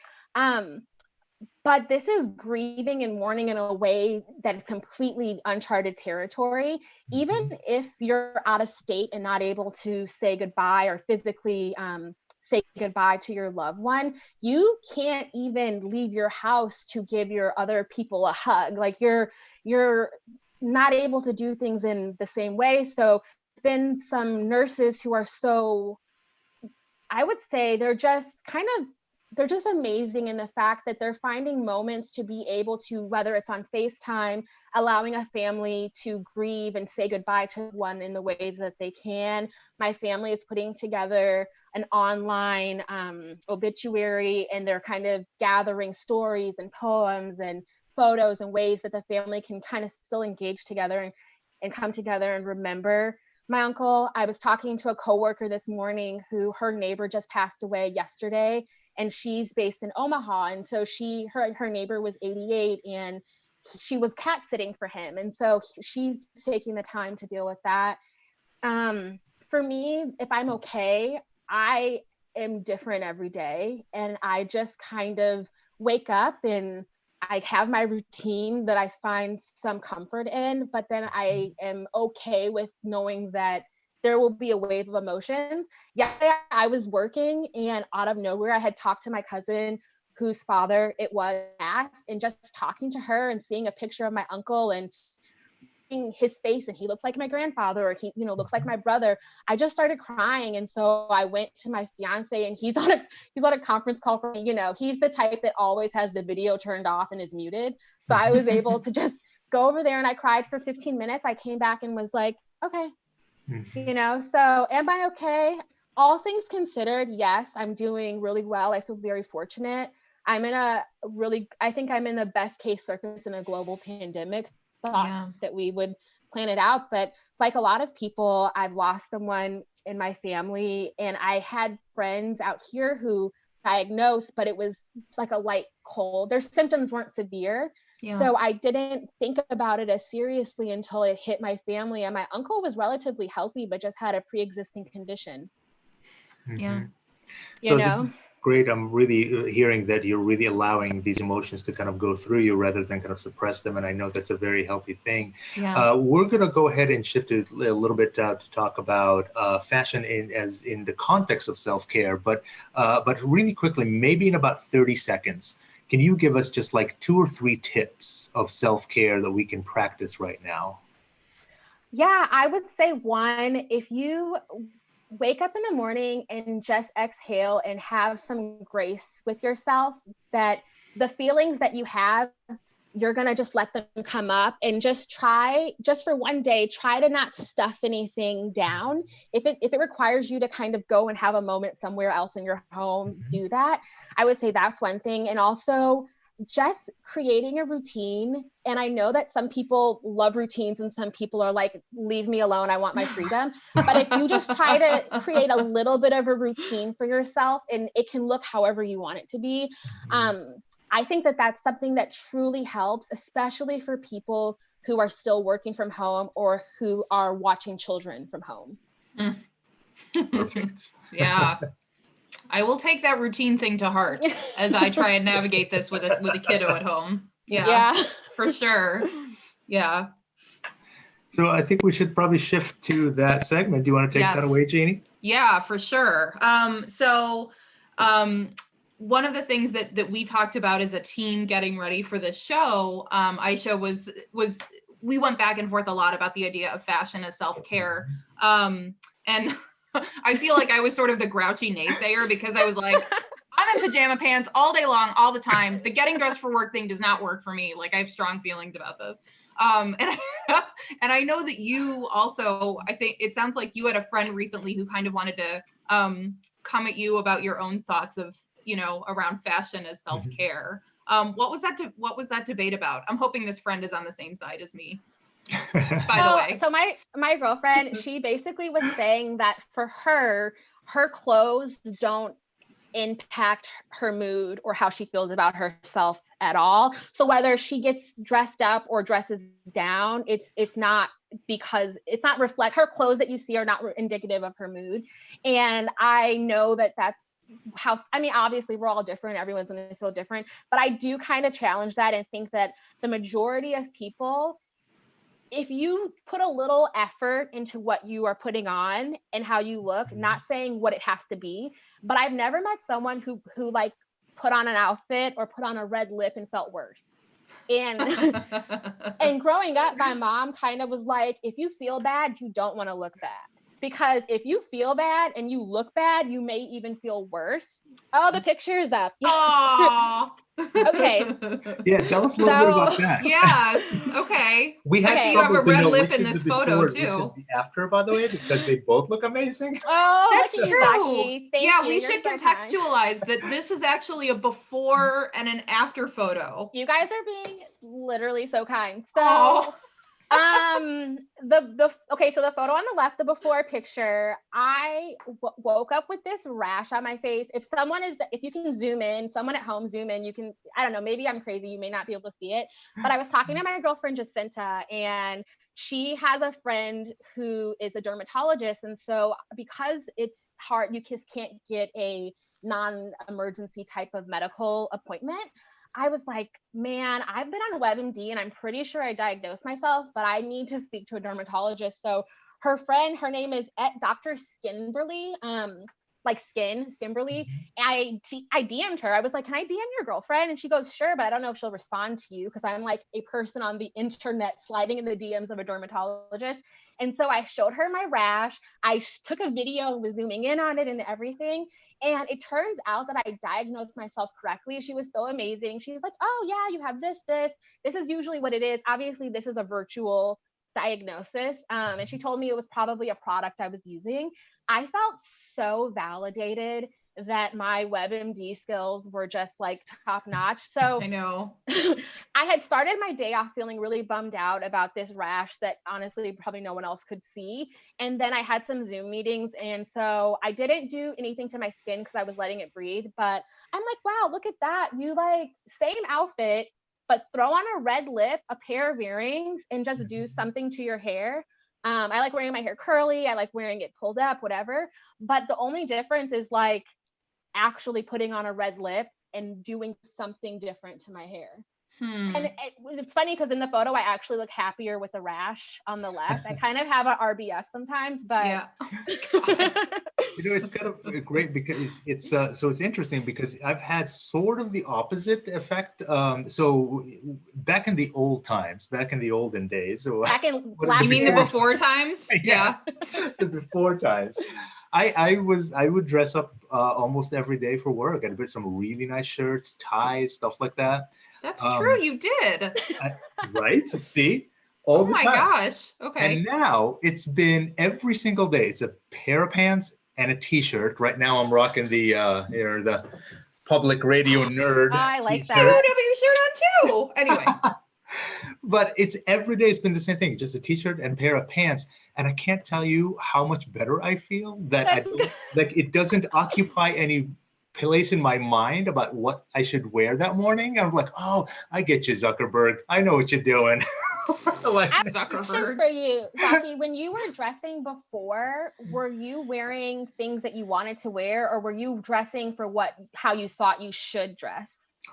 But this is grieving and mourning in a way that is completely uncharted territory. Even if you're out of state and not able to say goodbye or physically say goodbye to your loved one, you can't even leave your house to give your other people a hug. Like you're not able to do things in the same way. So there's been some nurses who are so, I would say they're just amazing in the fact that they're finding moments to be able to, whether it's on FaceTime, allowing a family to grieve and say goodbye to one in the ways that they can. My family is putting together an online obituary, and they're kind of gathering stories and poems and photos and ways that the family can kind of still engage together and come together and remember my uncle. I was talking to a coworker this morning who her neighbor just passed away yesterday, and she's based in Omaha. And so her neighbor was 88 and she was cat sitting for him. And so she's taking the time to deal with that. For me, if I'm okay, I am different every day. And I just kind of wake up and I have my routine that I find some comfort in, but then I am okay with knowing that there will be a wave of emotions. Yeah, I was working, and out of nowhere, I had talked to my cousin whose father it was passed, and just talking to her and seeing a picture of my uncle and seeing his face, and he looks like my grandfather, or he, looks like my brother. I just started crying. And so I went to my fiance, and he's on a conference call for me. He's the type that always has the video turned off and is muted. So I was able to just go over there, and I cried for 15 minutes. I came back and was like, okay, so am I okay? All things considered, yes, I'm doing really well. I feel very fortunate. I think I'm in the best case circumstance in a global pandemic. Thought that we would plan it out, but like a lot of people, I've lost someone in my family, and I had friends out here who diagnosed, but it was like a light cold. Their symptoms weren't severe. So I didn't think about it as seriously until it hit my family. And my uncle was relatively healthy, but just had a pre-existing condition. This is great. I'm really hearing that you're really allowing these emotions to kind of go through you rather than kind of suppress them. And I know that's a very healthy thing. We're going to go ahead and shift it a little bit to talk about fashion in the context of self-care, but really quickly, maybe in about 30 seconds, can you give us just like 2 or 3 tips of self-care that we can practice right now? Yeah, I would say one, if you wake up in the morning and just exhale and have some grace with yourself, that the feelings that you have, you're going to just let them come up, and just for one day, try to not stuff anything down. If it requires you to kind of go and have a moment somewhere else in your home, do that. I would say that's one thing. And also just creating a routine. And I know that some people love routines and some people are like, leave me alone, I want my freedom. But if you just try to create a little bit of a routine for yourself, and it can look however you want it to be, I think that that's something that truly helps, especially for people who are still working from home or who are watching children from home. Perfect. Yeah. I will take that routine thing to heart as I try and navigate this with a kiddo at home. Yeah. For sure. Yeah. So I think we should probably shift to that segment. Do you want to take that away, Jeannie? Yeah, for sure. One of the things that we talked about as a team getting ready for this show, Ishea, was we went back and forth a lot about the idea of fashion as self-care. And I feel like I was sort of the grouchy naysayer, because I was like, I'm in pajama pants all day long, all the time. The getting dressed for work thing does not work for me. Like, I have strong feelings about this. And I know that you also, I think it sounds like you had a friend recently who kind of wanted to come at you about your own thoughts of, around fashion as self-care. What was that debate about? I'm hoping this friend is on the same side as me. By the way. So my girlfriend, she basically was saying that for her clothes don't impact her mood or how she feels about herself at all. So whether she gets dressed up or dresses down, it's not reflect, her clothes that you see are not indicative of her mood. And I know that that's how, obviously we're all different, everyone's going to feel different, but I do kind of challenge that and think that the majority of people, if you put a little effort into what you are putting on and how you look, not saying what it has to be, but I've never met someone who like put on an outfit or put on a red lip and felt worse. And and growing up, my mom kind of was like, if you feel bad, you don't want to look bad. Because if you feel bad and you look bad, you may even feel worse. Oh, the picture is up. Okay. Yeah, tell us a little bit about that. Yes. Okay. We had you have a red lip in this photo too. Which is the after, by the way, because they both look amazing. Oh, that's true. Thank you. We should contextualize that this is actually a before and an after photo. You guys are being literally so kind. So so the photo on the left, the before picture, I woke up with this rash on my face. If you can zoom in, someone at home zoom in, you can, I don't know, maybe I'm crazy, you may not be able to see it, but I was talking to my girlfriend Jacinta, and she has a friend who is a dermatologist. And so because it's hard, you just can't get a non-emergency type of medical appointment, I was like, man, I've been on WebMD and I'm pretty sure I diagnosed myself, but I need to speak to a dermatologist. So her name is Dr. Skinberly, like Skimberly. I DM'd her. I was like, can I DM your girlfriend? And she goes, sure, but I don't know if she'll respond to you, because I'm like a person on the internet sliding in the DMs of a dermatologist. And so I showed her my rash. I took a video and was zooming in on it and everything. And it turns out that I diagnosed myself correctly. She was so amazing. She's like, oh yeah, you have this. This is usually what it is. Obviously, this is a virtual diagnosis. And she told me it was probably a product I was using. I felt so validated that my WebMD skills were just like top notch. So I know I had started my day off feeling really bummed out about this rash that honestly probably no one else could see. And then I had some Zoom meetings. And so I didn't do anything to my skin because I was letting it breathe. But I'm like, wow, look at that. You like same outfit, but throw on a red lip, a pair of earrings, and just do something to your hair. I like wearing my hair curly. I like wearing it pulled up, whatever. But the only difference is like actually putting on a red lip and doing something different to my hair. And it's funny because in the photo, I actually look happier with the rash on the left. I kind of have an RBF sometimes, but yeah. It's kind of great because it's so it's interesting because I've had sort of the opposite effect. So back in the old times, back in the olden days. So back in you mean the before times? Yeah, the before times. I would dress up almost every day for work. I'd put some really nice shirts, ties, stuff like that. That's true, you did. Right? See, all Oh the my time. gosh. Okay. And now it's been every single day. It's a pair of pants and a t-shirt. Right now I'm rocking the the public radio nerd I like I that. would have your shirt on too. Anyway. But it's every day it's been the same thing, just a t-shirt and a pair of pants. And I can't tell you how much better I feel that I don't, like it doesn't occupy any place in my mind about what I should wear that morning. I'm like, oh, I get you, Zuckerberg. I know what you're doing. Like, I have a question Zuckerberg. for you, Zaki. When you were dressing before, were you wearing things that you wanted to wear, or were you dressing for how you thought you should dress?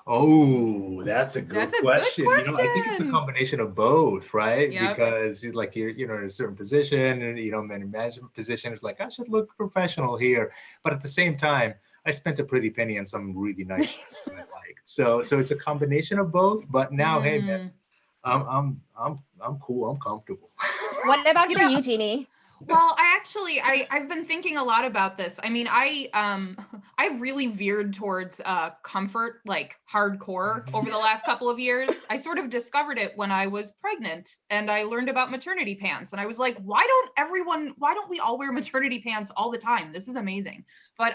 oh, that's a good That's a good question. You know, I think it's a question. combination of both, right? Yep. Because like you're, in a certain position, and in management position, it's like I should look professional here, but at the same time, I spent a pretty penny on some really nice shirts that I liked. So it's a combination of both. But now, hey man, I'm cool. I'm comfortable. What about for you, Jeannie? Well, I've been thinking a lot about this. I mean, I really veered towards comfort, like hardcore, over the last couple of years. I sort of discovered it when I was pregnant, and I learned about maternity pants, and I was like, why don't we all wear maternity pants all the time? This is amazing. But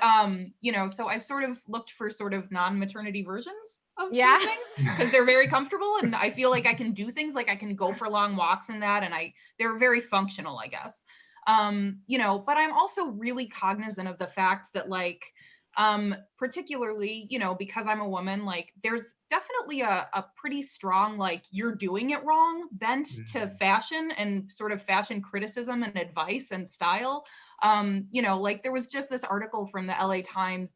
so I've sort of looked for sort of non-maternity versions of these things, because they're very comfortable, and I feel like I can do things, like I can go for long walks in that, and they're very functional, I guess. But I'm also really cognizant of the fact that, like, particularly, because I'm a woman, like there's definitely a pretty strong, like, you're doing it wrong bent to fashion and sort of fashion criticism and advice and style. Like there was just this article from the LA Times,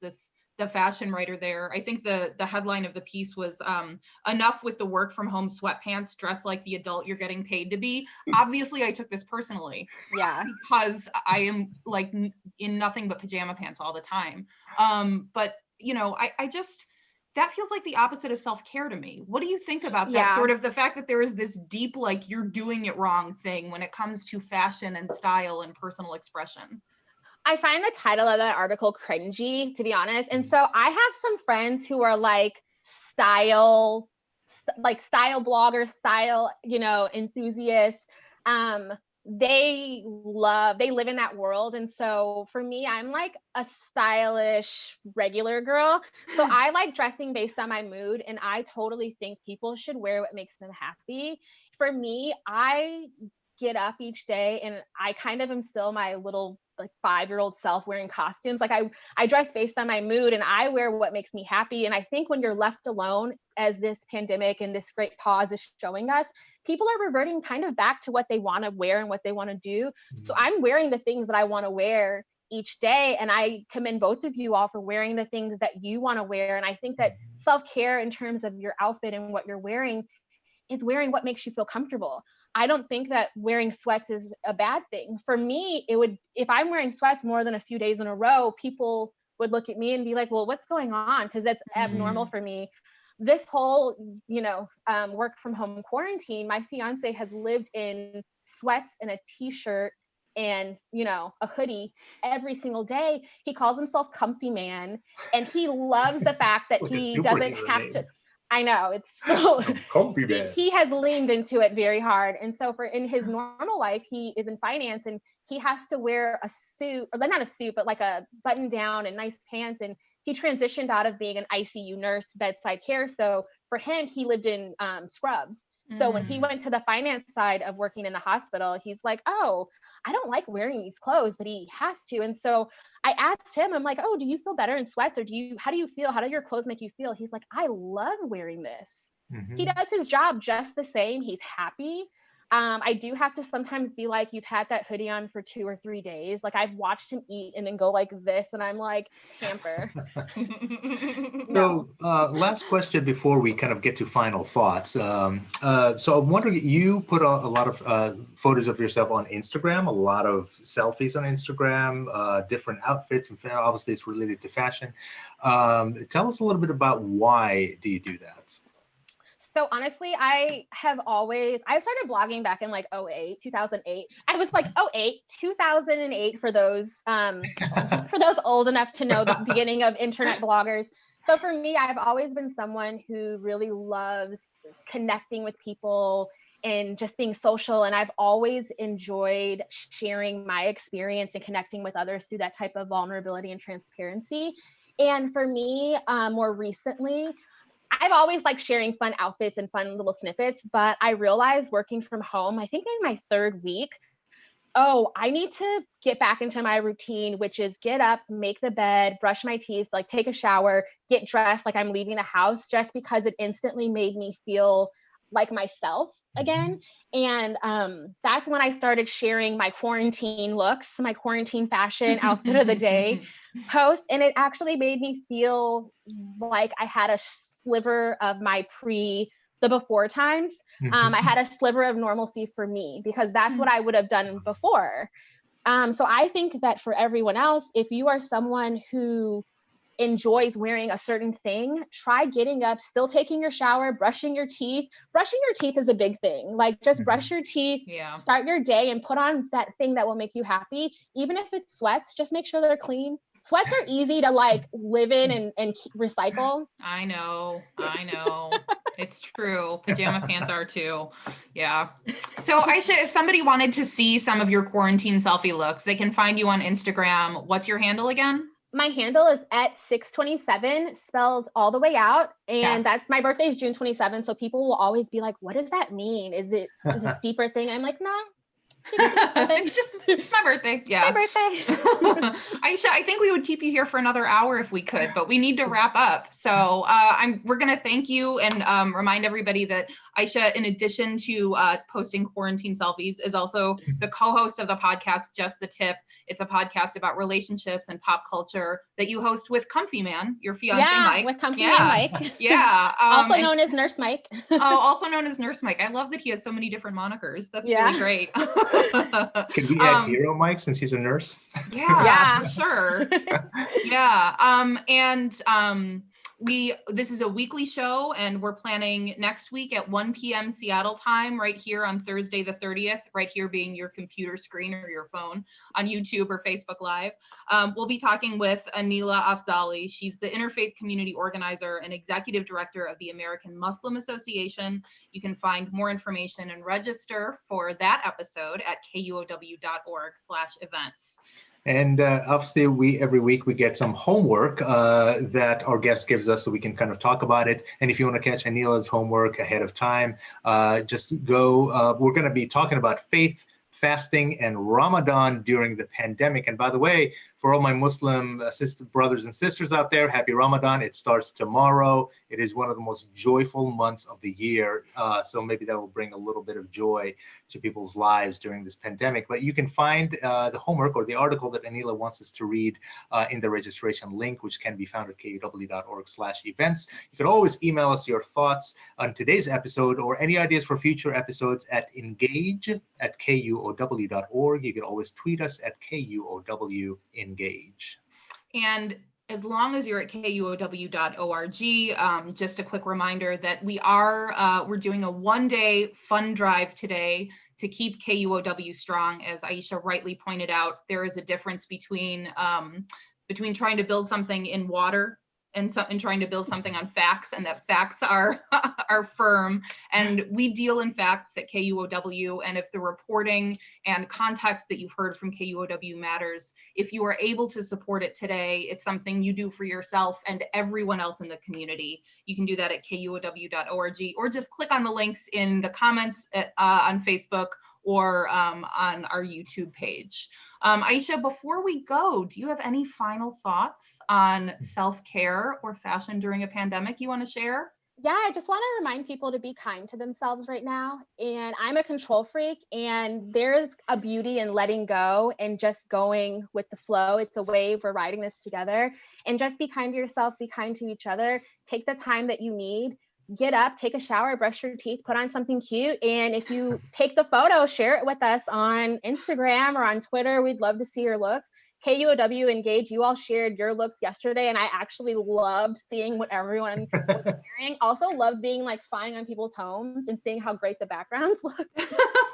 the fashion writer there. I think the headline of the piece was enough with the work from home sweatpants, dress like the adult you're getting paid to be. Obviously I took this personally, because I am like in nothing but pajama pants all the time. But I just, that feels like the opposite of self-care to me. What do you think about that? Sort of the fact that there is this deep, like, you're doing it wrong thing when it comes to fashion and style and personal expression? I find the title of that article cringy, to be honest. And so I have some friends who are like style bloggers, style, enthusiasts. They live in that world. And so for me, I'm like a stylish regular girl. So I like dressing based on my mood. And I totally think people should wear what makes them happy. For me, I get up each day and I kind of am still my little like 5-year-old self wearing costumes. Like I dress based on my mood and I wear what makes me happy. And I think when you're left alone, as this pandemic and this great pause is showing us, people are reverting kind of back to what they want to wear and what they want to do. So I'm wearing the things that I want to wear each day. And I commend both of you all for wearing the things that you want to wear. And I think that self-care in terms of your outfit and what you're wearing is wearing what makes you feel comfortable. I don't think that wearing sweats is a bad thing. For me, it would, if I'm wearing sweats more than a few days in a row, people would look at me and be like, well, what's going on? Because that's abnormal for me. This whole, work from home quarantine, my fiance has lived in sweats and a t-shirt and, a hoodie every single day. He calls himself Comfy Man, and he loves the fact that he doesn't have to. I know, it's so Comfy Man. He has leaned into it very hard. And so in his normal life, he is in finance and he has to wear a suit, or not a suit, but like a button down and nice pants. And he transitioned out of being an ICU nurse, bedside care. So for him, he lived in scrubs. So when he went to the finance side of working in the hospital, he's like, oh, I don't like wearing these clothes, but he has to. And so I asked him, I'm like, oh, do you feel better in sweats, or how do you feel? How do your clothes make you feel? He's like, I love wearing this. He does his job just the same. He's happy. I do have to sometimes be like, you've had that hoodie on for 2 or 3 days. Like I've watched him eat and then go like this. And I'm like, camper. So last question before we kind of get to final thoughts. So I'm wondering, you put a lot of photos of yourself on Instagram, a lot of selfies on Instagram, different outfits, and obviously it's related to fashion. Tell us a little bit about why do you do that? So honestly, I started blogging back in like 2008. I was like 2008 for those old enough to know the beginning of internet bloggers. So for me, I've always been someone who really loves connecting with people and just being social. And I've always enjoyed sharing my experience and connecting with others through that type of vulnerability and transparency. And for me, more recently, I've always liked sharing fun outfits and fun little snippets, but I realized working from home, I think in my third week, I need to get back into my routine, which is get up, make the bed, brush my teeth, like take a shower, get dressed like I'm leaving the house, just because it instantly made me feel like myself again. And that's when I started sharing my quarantine looks, my quarantine fashion outfit of the day post. And it actually made me feel like I had a sliver of my the before times. I had a sliver of normalcy for me, because that's what I would have done before. So I think that for everyone else, if you are someone who enjoys wearing a certain thing, try getting up, still taking your shower, brushing your teeth. Brushing your teeth is a big thing. Like, just brush your teeth, start your day, and put on that thing that will make you happy. Even if it's sweats, just make sure they're clean. Sweats are easy to like live in and recycle. I know. It's true. Pajama pants are too. Yeah. So Ishea, if somebody wanted to see some of your quarantine selfie looks, they can find you on Instagram. What's your handle again? My handle is @627, spelled all the way out. And that's, my birthday is June 27th. So people will always be like, what does that mean? Is it a steeper thing? I'm like, no. It's my birthday. Yeah. My birthday. Ishea, I think we would keep you here for another hour if we could, but we need to wrap up. So we're going to thank you and remind everybody that Ishea, in addition to posting quarantine selfies, is also the co-host of the podcast, Just the Tip. It's a podcast about relationships and pop culture that you host with Comfy Man, your fiance Mike. With Comfy Man Mike. Yeah. Also known as Nurse Mike. Also known as Nurse Mike. I love that he has so many different monikers. That's really great. Can we add Hero Mike since he's a nurse? Yeah, sure. Yeah. This is a weekly show, and we're planning next week at 1 p.m. Seattle time, right here on Thursday the 30th, right here being your computer screen or your phone on YouTube or Facebook Live. We'll be talking with Anila Afzali. She's the Interfaith Community Organizer and Executive Director of the American Muslim Association. You can find more information and register for that episode at kuow.org/events. And obviously, every week we get some homework that our guest gives us, so we can kind of talk about it. And if you want to catch Anila's homework ahead of time, just go. We're going to be talking about faith, fasting, and Ramadan during the pandemic. And by the way, for all my Muslim brothers and sisters out there, happy Ramadan. It starts tomorrow. It is one of the most joyful months of the year. So maybe that will bring a little bit of joy to people's lives during this pandemic. But you can find the homework or the article that Anila wants us to read in the registration link, which can be found at kuow.org/events. You can always email us your thoughts on today's episode or any ideas for future episodes at engage@kuow.org. You can always tweet us at KUOW Engage. And as long as you're at kuow.org, just a quick reminder that we're doing a one-day fun drive today to keep KUOW strong. As Ishea rightly pointed out, there is a difference between trying to build something in water and trying to build something on facts, and that facts are firm. And we deal in facts at KUOW. And if the reporting and context that you've heard from KUOW matters, if you are able to support it today, it's something you do for yourself and everyone else in the community. You can do that at kuow.org, or just click on the links in the comments on Facebook or on our YouTube page. Ishea, before we go, do you have any final thoughts on self-care or fashion during a pandemic you want to share? Yeah, I just want to remind people to be kind to themselves right now. And I'm a control freak, and there's a beauty in letting go and just going with the flow. It's a wave. We're riding this together. And just be kind to yourself, be kind to each other. Take the time that you need. Get up, take a shower, brush your teeth, put on something cute. And if you take the photo, share it with us on Instagram or on Twitter. We'd love to see your looks. KUOW Engage, you all shared your looks yesterday, and I actually loved seeing what everyone was wearing. Also loved being like spying on people's homes and seeing how great the backgrounds look.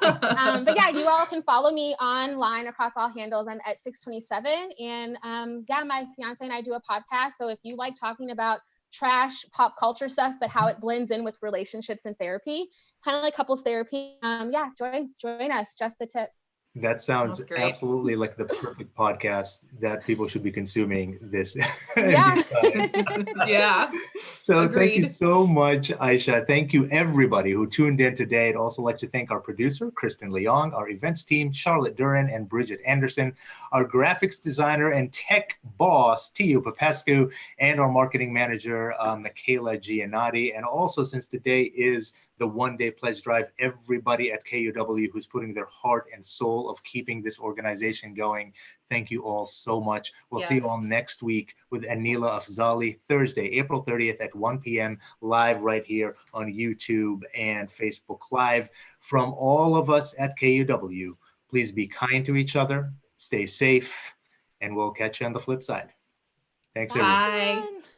But yeah, you all can follow me online across all handles. I'm at 627. And yeah, my fiance and I do a podcast. So if you like talking about trash pop culture stuff, but how it blends in with relationships and therapy, kind of like couples therapy, yeah, join us. Just the tip. That sounds absolutely like the perfect podcast that people should be consuming this. Yeah. Yeah. So Agreed. Thank you so much, Ishea. Thank you everybody who tuned in today. I'd also like to thank our producer, Kristen Leong, our events team, Charlotte Duran and Bridget Anderson, our graphics designer and tech boss, Tiu Popescu, and our marketing manager, Michaela Giannotti. And also, since today is the one-day pledge drive, everybody at KUOW who's putting their heart and soul of keeping this organization going, thank you all so much. We'll see you all next week with Anila Afzali, Thursday, April 30th at 1 p.m. live right here on YouTube and Facebook Live. From all of us at KUOW, please be kind to each other, stay safe, and we'll catch you on the flip side. Thanks, everyone. Bye.